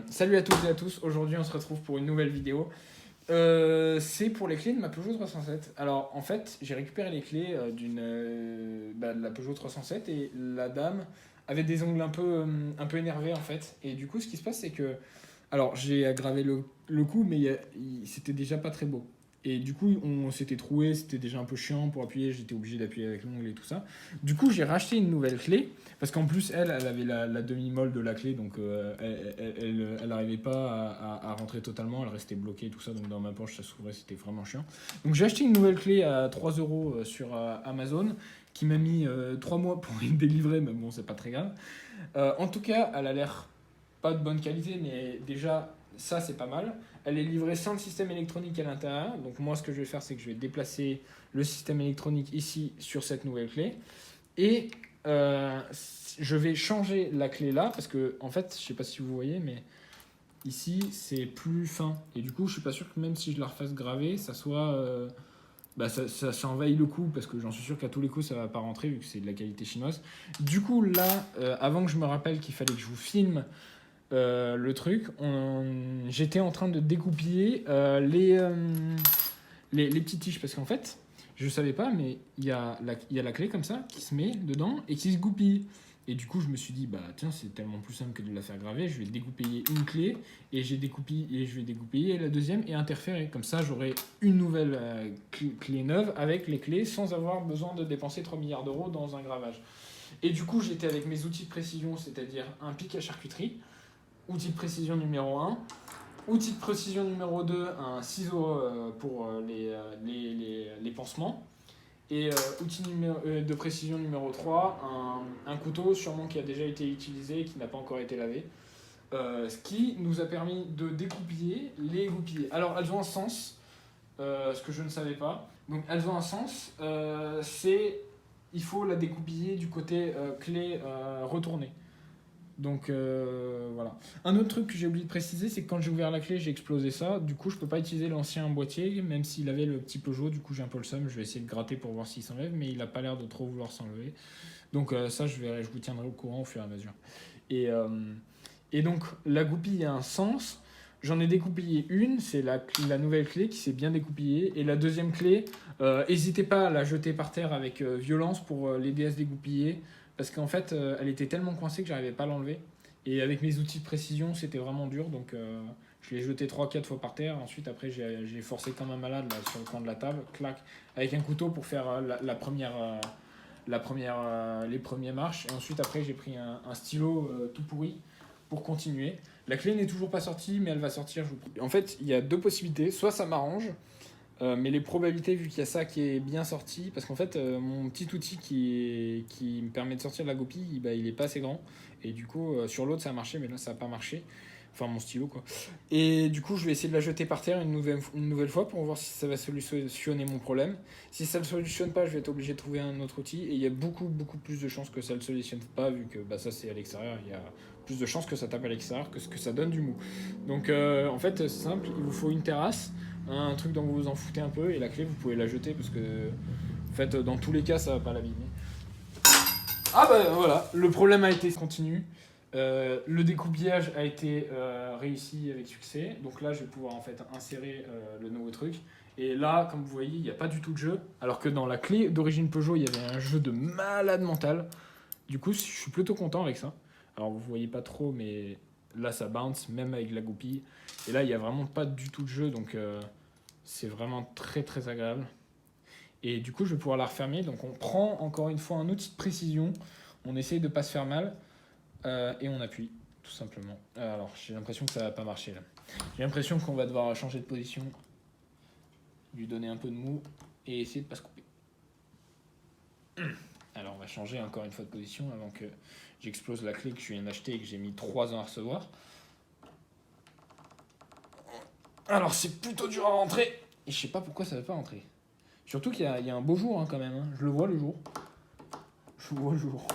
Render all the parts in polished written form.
Salut à toutes et à tous, aujourd'hui on se retrouve pour une nouvelle vidéo. C'est pour les clés de ma Peugeot 307. Alors en fait j'ai récupéré les clés de la Peugeot 307 et la dame avait des ongles un peu énervés en fait. Et du coup ce qui se passe c'est que... Alors j'ai aggravé le coup mais c'était déjà pas très beau. Et du coup on s'était troué, c'était déjà un peu chiant pour appuyer, j'étais obligé d'appuyer avec l'ongle et tout ça. Du coup j'ai racheté une nouvelle clé. Parce qu'en plus, elle avait la demi-molle de la clé, donc elle n'arrivait pas à rentrer totalement, elle restait bloquée et tout ça, donc dans ma poche, ça s'ouvrait, c'était vraiment chiant. Donc j'ai acheté une nouvelle clé à 3 euros sur Amazon, qui m'a mis 3 mois pour une délivrer, mais bon, c'est pas très grave. En tout cas, elle a l'air pas de bonne qualité, mais déjà, ça c'est pas mal. Elle est livrée sans le système électronique à l'intérieur, donc moi ce que je vais faire, c'est que je vais déplacer le système électronique ici sur cette nouvelle clé. Et je vais changer la clé là parce que en fait je sais pas si vous voyez mais ici c'est plus fin et du coup je suis pas sûr que même si je la refasse graver ça soit ça envahit le coup parce que j'en suis sûr qu'à tous les coups ça va pas rentrer vu que c'est de la qualité chinoise. Du coup là avant que je me rappelle qu'il fallait que je vous filme le truc, j'étais en train de découpiller les petites tiges parce qu'en fait je savais pas mais il y a la clé comme ça qui se met dedans et qui se goupille et du coup je me suis dit bah tiens c'est tellement plus simple que de la faire graver, je vais dégoupiller une clé et je vais dégoupiller la deuxième et interférer comme ça j'aurai une nouvelle clé neuve avec les clés sans avoir besoin de dépenser 3 milliards d'euros dans un gravage. Et du coup j'étais avec mes outils de précision, c'est-à-dire un pic à charcuterie, outil de précision numéro 1. Outil de précision numéro 2, un ciseau pour les pansements. Et outil de précision numéro 3, un couteau sûrement qui a déjà été utilisé et qui n'a pas encore été lavé. Ce qui nous a permis de découpiller les goupillés. Alors elles ont un sens, ce que je ne savais pas. Donc elles ont un sens, il faut la découpiller du côté clé retournée. Donc voilà. Un autre truc que j'ai oublié de préciser, c'est que quand j'ai ouvert la clé, j'ai explosé ça. Du coup, je peux pas utiliser l'ancien boîtier, même s'il avait le petit Peugeot. Du coup, j'ai un peu le seum. Je vais essayer de gratter pour voir s'il s'enlève, mais il a pas l'air de trop vouloir s'enlever. Donc ça, je vous tiendrai au courant au fur et à mesure. Et, euh, et donc, la goupille a un sens. J'en ai découpillé une, c'est la nouvelle clé qui s'est bien découpillée. Et la deuxième clé, n'hésitez pas à la jeter par terre avec violence pour l'aider à se dégoupiller. Parce qu'en fait, elle était tellement coincée que j'arrivais pas à l'enlever. Et avec mes outils de précision, c'était vraiment dur. Donc je l'ai jeté 3-4 fois par terre. Ensuite, après, j'ai forcé comme un malade là, sur le coin de la table, clac, avec un couteau pour faire les premières marches. Et ensuite, après, j'ai pris un stylo tout pourri pour continuer. La clé n'est toujours pas sortie, mais elle va sortir. En fait, il y a deux possibilités. Soit ça m'arrange, mais les probabilités, vu qu'il y a ça qui est bien sorti, parce qu'en fait, mon petit outil qui me permet de sortir de la goupille, bah, il est pas assez grand. Et du coup, sur l'autre, ça a marché, mais là, ça n'a pas marché. Enfin, mon stylo, quoi. Et du coup, je vais essayer de la jeter par terre une nouvelle fois pour voir si ça va solutionner mon problème. Si ça ne le solutionne pas, je vais être obligé de trouver un autre outil. Et il y a beaucoup, beaucoup plus de chances que ça ne le solutionne pas, vu que bah, ça, c'est à l'extérieur. Il y a plus de chances que ça tape à l'extérieur que ce que ça donne du mou. Donc, en fait, c'est simple. Il vous faut une terrasse, un truc dont vous vous en foutez un peu, et la clé, vous pouvez la jeter parce que, en fait, dans tous les cas, ça va pas l'abîmer. Ah bah voilà, le problème a été continu. Le découpillage a été réussi avec succès. Donc là, je vais pouvoir en fait insérer le nouveau truc. Et là, comme vous voyez, il n'y a pas du tout de jeu. Alors que dans la clé d'origine Peugeot, il y avait un jeu de malade mental. Du coup, je suis plutôt content avec ça. Alors vous voyez pas trop, mais là, ça bounce, même avec la goupille. Et là, il n'y a vraiment pas du tout de jeu. Donc c'est vraiment très très agréable. Et du coup, je vais pouvoir la refermer. Donc on prend encore une fois un outil de précision. On essaye de ne pas se faire mal. Et on appuie, tout simplement. Alors, j'ai l'impression que ça va pas marcher là. J'ai l'impression qu'on va devoir changer de position, lui donner un peu de mou et essayer de pas se couper. Alors, on va changer encore une fois de position avant que j'explose la clé que je viens d'acheter et que j'ai mis 3 ans à recevoir. Alors, c'est plutôt dur à rentrer et je sais pas pourquoi ça veut pas rentrer. Surtout qu'il y a un beau jour hein, quand même. Hein. Je le vois le jour. Je le vois le jour.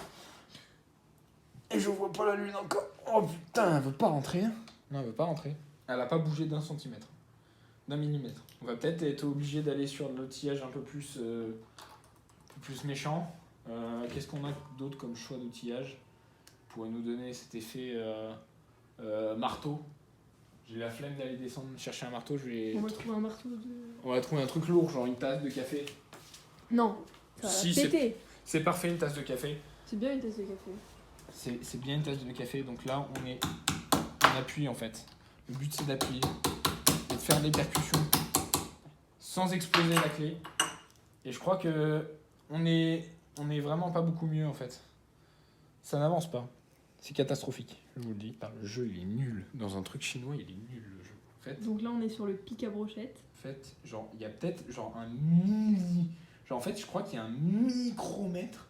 Et je vois pas la lune encore. Oh putain, elle veut pas rentrer. Hein. Non, elle veut pas rentrer. Elle a pas bougé d'un centimètre. D'un millimètre. On va peut-être être obligé d'aller sur l'outillage un peu plus méchant. Qu'est-ce qu'on a d'autre comme choix d'outillage pour nous donner cet effet Marteau. J'ai la flemme d'aller descendre chercher un marteau. On va trouver un marteau de... On va trouver un truc lourd, genre une tasse de café. Non, ça va Si, péter. C'est parfait, une tasse de café. C'est bien une tasse de café. C'est bien une tasse de café, donc là on appuie en fait. Le but c'est d'appuyer et de faire des percussions sans exploser la clé. Et je crois que on est vraiment pas beaucoup mieux en fait. Ça n'avance pas. C'est catastrophique, je vous le dis. Le jeu il est nul. Dans un truc chinois il est nul le jeu. En fait, Donc là on est sur le pic à brochette. genre il y a peut-être genre un mini... Genre en fait je crois qu'il y a un micromètre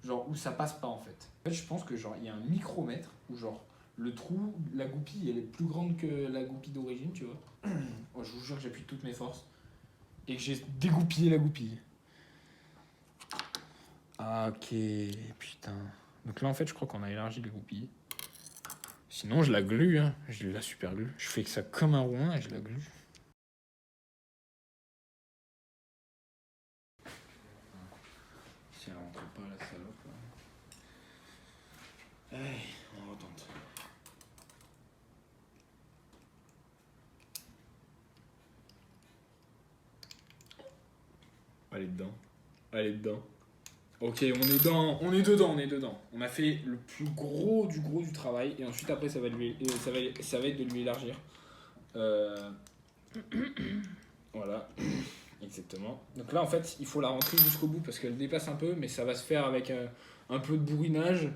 genre où ça passe pas en fait. En fait je pense que genre il y a un micromètre où genre le trou, la goupille elle est plus grande que la goupille d'origine, tu vois. Oh, je vous jure que j'appuie toutes mes forces et que j'ai dégoupillé la goupille. Ah, ok, putain. Donc là en fait je crois qu'on a élargi la goupille. Sinon je la glue, hein. Je la super glue. Je fais que ça comme un rond et je la glue. Si elle rentre pas la salope. Allez, on retente. Allez dedans. Allez dedans. Ok, on est dedans. On a fait le plus gros du travail et ensuite après ça va être de lui élargir. Voilà, exactement. Donc là en fait il faut la rentrer jusqu'au bout parce qu'elle dépasse un peu, mais ça va se faire avec un peu de bourrinage,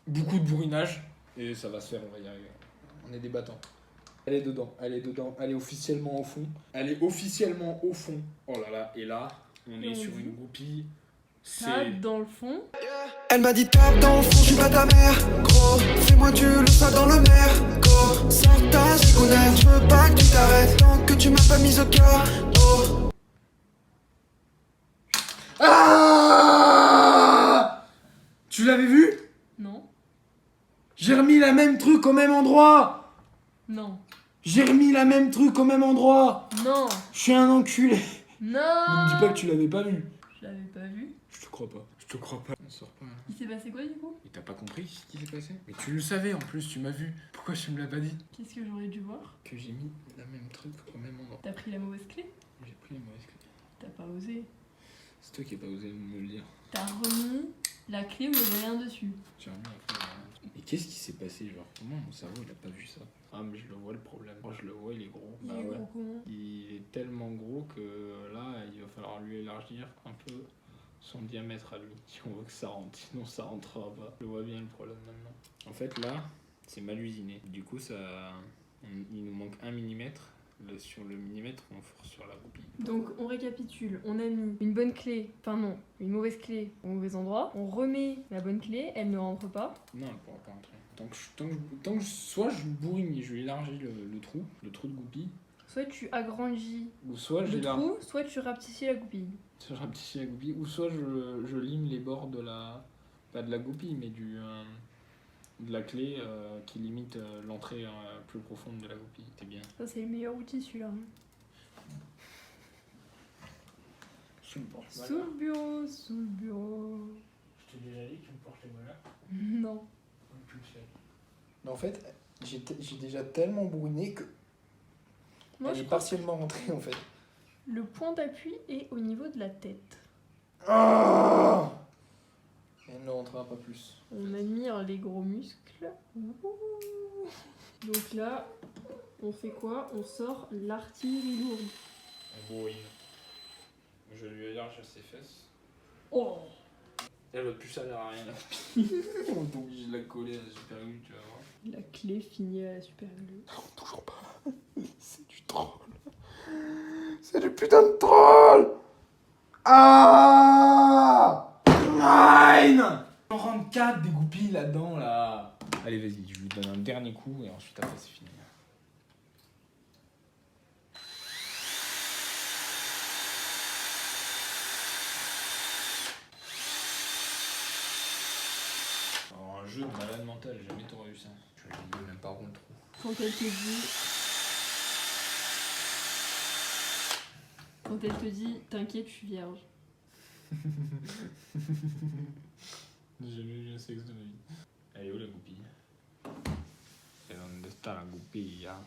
beaucoup de bourrinage et ça va se faire, on va y arriver. On est des battants. Elle est dedans, elle est officiellement au fond. Oh là là, et là on est sur une goupille. Ça, dans le fond. Elle m'a dit tape dans le fond, je suis pas ta mère. Gros, fais-moi du le ça dans le mer. Go, sors ta cigounette, je veux pas que tu t'arrêtes tant que tu m'as pas mise au cœur. Oh. Ah! Tu l'avais vu? Non. J'ai remis la même truc au même endroit. Non. J'ai remis la même truc au même endroit. Non. Je suis un enculé. Non. Ne me dis pas que tu l'avais pas vu. Je l'avais pas vu. Je te crois pas. On sort pas. Il s'est passé quoi du coup? Et t'as pas compris ce qui s'est passé? Mais tu le savais en plus, tu m'as vu. Pourquoi tu me l'as pas dit? Qu'est-ce que j'aurais dû voir? Que j'ai mis la même truc au même endroit. T'as pris la mauvaise clé? J'ai pris les mauvaises clés. T'as pas osé. C'est toi qui as pas osé me le dire. T'as remis la clé où il y avait rien dessus. J'ai remis la clé. Et qu'est-ce qui s'est passé? Genre, comment mon cerveau il a pas vu ça? Ah, mais je le vois le problème. Moi je le vois, il est gros. Il est gros comment? Il est tellement gros que là, il va falloir lui élargir un peu son diamètre à lui. Si on veut que ça rentre, sinon ça rentrera pas. Je vois bien le problème maintenant. En fait, là, c'est mal usiné. Du coup, il nous manque 1 mm. Sur le millimètre, on force sur la goupille. Donc on récapitule, on a mis une bonne clé, enfin non, une mauvaise clé au mauvais endroit, on remet la bonne clé, elle ne rentre pas. Non, elle pourra pas rentrer. Tant que soit je bourrine et je élargis le trou de goupille, Soit tu agrandis ou soit le trou, soit tu rapetissis la goupille. je rapetissis la goupille, ou soit je lime les bords de pas de la goupille, mais de la clé qui limite l'entrée plus profonde de la goupille. C'est bien. Ça c'est le meilleur outil celui-là. Sous le bureau, sous le bureau. Je t'ai déjà dit que tu me portais malheur. Non. Tu le sais. Mais en fait, j'ai déjà tellement bourriné que Moi elle je est crois partiellement rentrée en fait. que le point d'appui est au niveau de la tête. Oh, elle ne rentrera pas plus. On admire les gros muscles. Ouh. Donc là, on fait quoi? On sort l'artillerie lourde. On bourrine. Je lui élarge ses fesses. Oh! Elle va plus servir à rien la goupille. On est obligé de la coller à la super glue, tu vas voir. La clé finit à la super glue. Toujours pas. C'est du troll. C'est du putain de troll. Ah! Nine! On rentre 4 des goupilles là-dedans, là. Allez, vas-y, je lui donne un dernier coup et ensuite après c'est fini. Alors, un jeu de malade mental, jamais t'aurais eu ça. Je lui donne même pas rond le trou. Quand elle te dit, t'inquiète, je suis vierge. J'ai jamais eu un sexe de ma vie. Elle est où la goupille? está la goupille, yeah.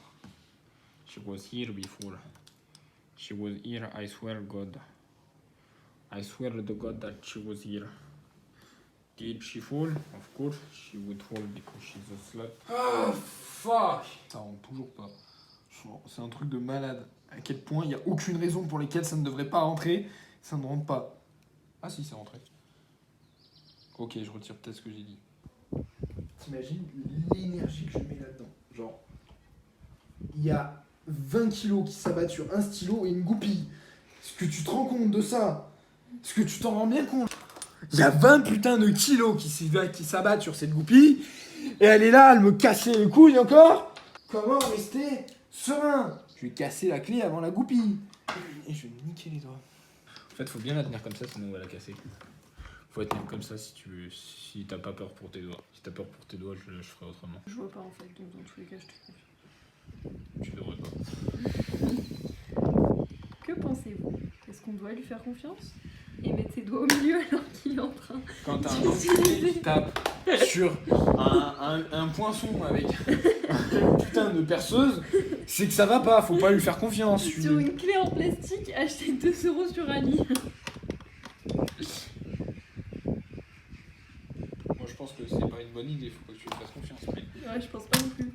She was here before. She was here, I swear God. I swear to God that she was here. Did she fall? Of course, she would fall because she's a slut. Ah, fuck! Ça rentre toujours pas. C'est un truc de malade. À quel point il n'y a aucune raison pour laquelle ça ne devrait pas rentrer. Ça ne rentre pas. Ah si, c'est rentré. Ok, je retire peut-être ce que j'ai dit. T'imagines l'énergie que je mets là-dedans. Genre, il y a 20 kilos qui s'abattent sur un stylo et une goupille. Est-ce que tu te rends compte de ça? Est-ce que tu t'en rends bien compte? Il y a 20 putains de kilos qui s'abattent sur cette goupille. Et elle est là, elle me cassait les couilles encore. Comment rester serein? Je vais casser la clé avant la goupille. Et je vais me niquer les doigts. En fait, faut bien la tenir comme ça, sinon on va la casser. Faut la tenir comme ça si tu veux, si t'as pas peur pour tes doigts. Si t'as peur pour tes doigts, je ferai autrement. Je vois pas en fait, donc dans tous les cas, je te confie. Tu devrais pas. Que pensez-vous? Est-ce qu'on doit lui faire confiance et mettre ses doigts au milieu alors qu'il est en train... Quand t'as un enculé qui tape sur un poinçon avec une putain de perceuse, c'est que ça va pas, faut pas lui faire confiance. Sur une clé en plastique achetée 2 € sur Ali. Moi je pense que c'est pas une bonne idée, faut que tu lui fasses confiance. Mais... Ouais, je pense pas non plus.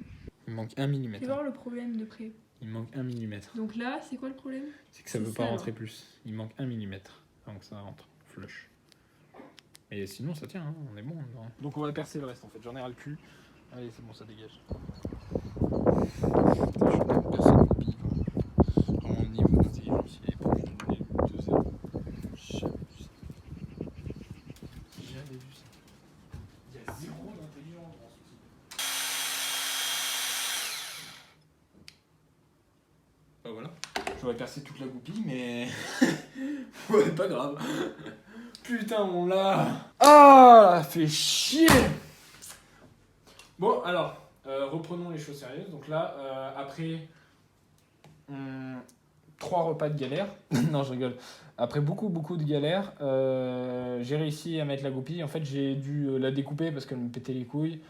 Il manque 1 mm. Fais voir le problème de près. Il manque 1 mm. Donc là, c'est quoi le problème? C'est que ça C'est veut ça, pas alors. rentrer plus. Il manque 1 mm avant que ça rentre. Flush. Et sinon ça tient, hein, on est bon. Donc on va percer le reste en fait, j'en ai ras le cul. Allez, c'est bon, ça dégage. Putain, je suis même percé une copie. Vraiment, le niveau d'intelligence, il est pas juste de 0. Jamais vu ça. Jamais vu ça. Il y a 0 d'intelligence dans ce type. Bah voilà. J'aurais percé toute la goupille, mais. Ouais, pas grave. Putain, mon l'a. Ah, fait chier. Bon, alors, reprenons les choses sérieuses. Donc là, après 3 repas de galère, non, je rigole. Après beaucoup de galères, j'ai réussi à mettre la goupille. En fait, j'ai dû la découper parce qu'elle me pétait les couilles.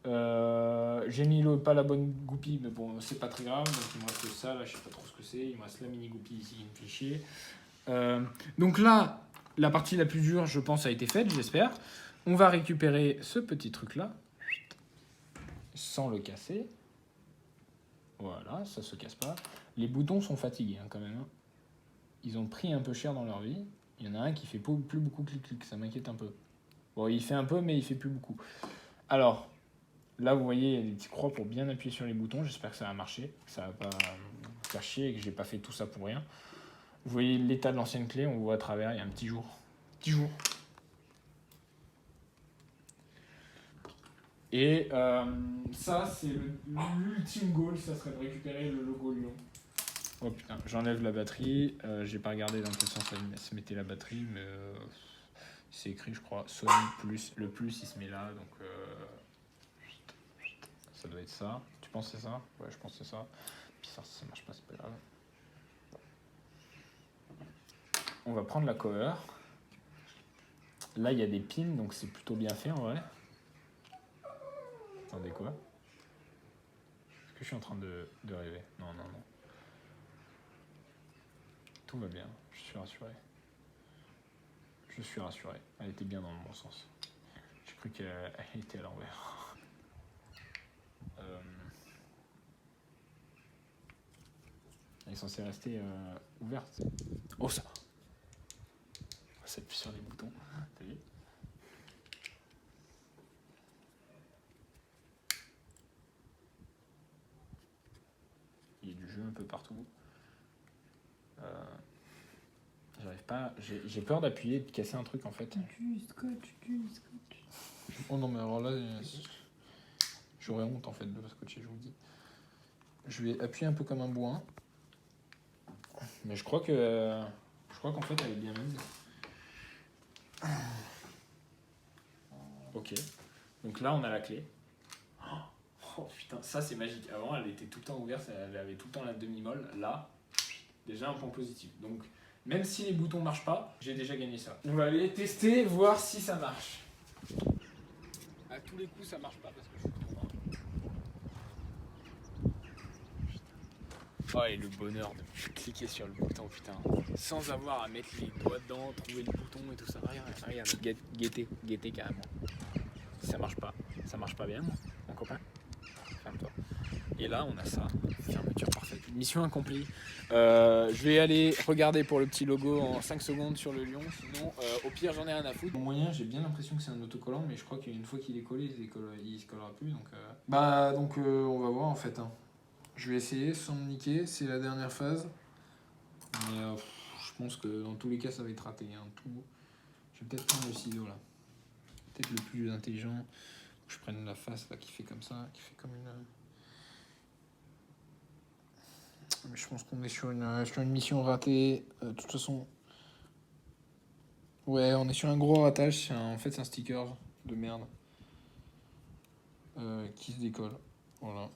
J'ai mis pas la bonne goupille, mais bon, c'est pas très grave. Donc il me reste ça, là, je sais pas trop ce que c'est. Il me reste la mini goupille ici qui me fait chier. Donc là, la partie la plus dure, je pense, a été faite, j'espère. On va récupérer ce petit truc-là, sans le casser. Voilà, ça se casse pas. Les boutons sont fatigués, hein, quand même. Hein. Ils ont pris un peu cher dans leur vie. Il y en a un qui fait plus beaucoup clic-clic, ça m'inquiète un peu. Bon, il fait un peu, mais il fait plus beaucoup. Alors, là, vous voyez, il y a des petites croix pour bien appuyer sur les boutons. J'espère que ça va marcher, que ça va pas me faire chier et que j'ai pas fait tout ça pour rien. Vous voyez l'état de l'ancienne clé, on voit à travers, il y a un petit jour. Petit jour. Et ça, c'est l'ultime goal, ça serait de récupérer le logo Lyon. Oh putain, j'enlève la batterie. J'ai pas regardé dans quel sens elle se mettait la batterie, mais c'est écrit, je crois, Sony plus. Le plus, il se met là, donc ça doit être ça. Tu penses que c'est ça? Ouais, je pense que c'est ça. Puis ça marche pas, c'est pas grave. On va prendre la cover. Là, il y a des pins, donc c'est plutôt bien fait en vrai. Attendez, quoi? Est-ce que je suis en train de rêver? Non. Tout va bien, je suis rassuré. Elle était bien dans le bon sens. J'ai cru qu'elle était à l'envers. Elle est censée rester ouverte. Oh, ça! On s'appuie sur les boutons. T'as vu? Il y a du jeu un peu partout. J'arrive pas. J'ai peur d'appuyer et de casser un truc en fait. Du scotch. Oh non, mais alors là, j'aurais honte en fait de la scotcher, je vous le dis. Je vais appuyer un peu comme un bourrin. Mais je crois qu'en fait elle est bien mise. Ok. Donc là on a la clé. Oh putain, ça c'est magique. Avant elle était tout le temps ouverte, elle avait tout le temps la demi-molle. Là, déjà un point positif. Donc même si les boutons marchent pas, j'ai déjà gagné ça. On va aller tester, voir si ça marche. À tous les coups ça marche pas parce que je suis trop loin. Oh, et le bonheur de cliquer sur le bouton, putain. Sans avoir à mettre les doigts dedans, trouver le bouton et tout ça. Regarde, guetter carrément. Ça marche pas bien, mon copain. Ferme-toi. Et là, on a ça. Fermeture parfaite. Mission accomplie. Je vais aller regarder pour le petit logo en 5 secondes sur le lion. Sinon, au pire, j'en ai rien à foutre. Mon moyen, j'ai bien l'impression que c'est un autocollant, mais je crois qu'une fois qu'il est collé, il se collera plus. Donc, on va voir en fait. Hein. Je vais essayer sans me niquer. C'est la dernière phase. Mais je pense que dans tous les cas, ça va être raté. Hein. Je vais peut-être prendre le ciseau là. Peut-être le plus intelligent. Je prenne la face là qui fait comme ça, qui fait comme une. Mais je pense qu'on est sur une mission ratée. De toute façon. Ouais, on est sur un gros ratage. En fait, c'est un sticker de merde qui se décolle. Voilà.